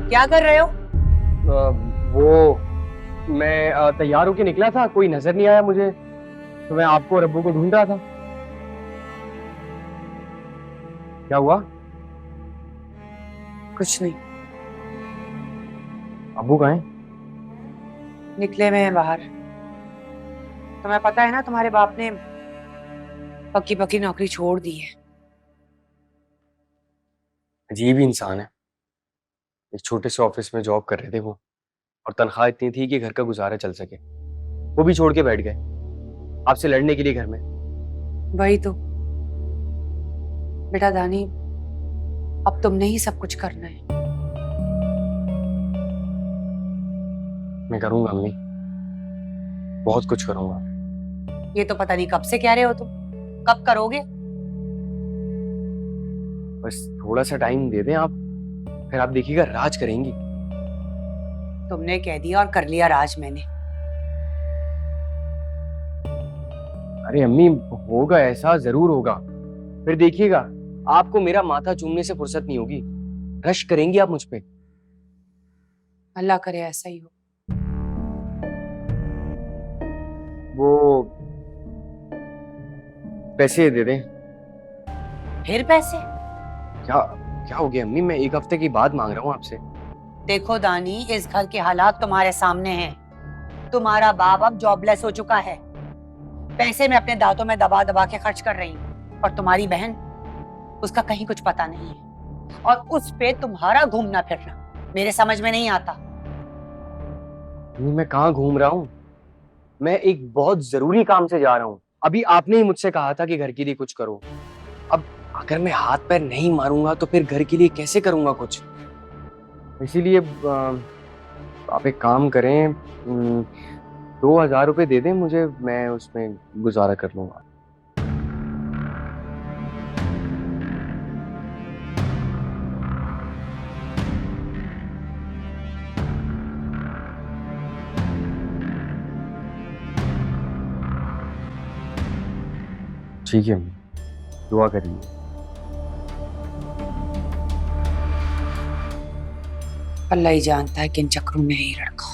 क्या कर रहे हो? वो मैं तैयार होके निकला था, कोई नजर नहीं आया मुझे, तो मैं आपको और अब्बू को ढूंढ रहा था। क्या हुआ? कुछ नहीं। अब्बू कहाँ हैं? निकले हुए हैं बाहर। तुम्हें पता है ना, तुम्हारे बाप ने पक्की पक्की नौकरी छोड़ दी है। अजीब ही इंसान है। एक छोटे से ऑफिस में जॉब कर रहे थे वो, और तनख्वाह इतनी थी कि घर का गुजारा चल सके, वो भी छोड़ के बैठ गए आपसे लड़ने के लिए घर में। वही तो। बेटा दानी, अब तुमने ही सब कुछ करना है। मैं करूंगा अम्मी, बहुत कुछ करूंगा। ये तो पता नहीं कब से कह रहे हो तुम। कब करोगे? बस थोड़ा सा टाइम दे दें आप, फिर आप देखिएगा राज करेंगी। तुमने कह दिया और कर लिया राज मैंने। अरे अम्मी, होगा, ऐसा जरूर होगा। फिर देखिएगा, आपको मेरा माथा चूमने से फुर्सत नहीं होगी, रश करेंगी आप मुझ पे। अल्लाह करे ऐसा ही हो। वो पैसे दे दें। फिर पैसे? क्या क्या हो गया अम्मी? मैं एक हफ्ते की बात मांग रहा हूँ आपसे। देखो दानी, इस घर के हालात तुम्हारे सामने हैं। तुम्हारा बाप अब जॉबलेस हो चुका है। पैसे मैं अपने दांतों में दबा दबा के खर्च कर रही हूँ, और तुम्हारी बहन, उसका कहीं कुछ पता नहीं है। और उस पे तुम्हारा घूमना फिरना मेरे समझ में नहीं आता। अम्मी, मैं कहाँ घूम रहा हूँ? मैं एक बहुत जरूरी काम से जा रहा हूँ। अभी आपने ही मुझसे कहा था कि घर के लिए कुछ करो। अब अगर मैं हाथ पैर नहीं मारूंगा तो फिर घर के लिए कैसे करूंगा कुछ? इसीलिए आप एक काम करें, 2,000 रुपये दे दें मुझे, मैं उसमें गुजारा कर लूंगा। ठीक है, दुआ करिए। अल्लाह ही जानता है किन चक्रों में ही लड़का।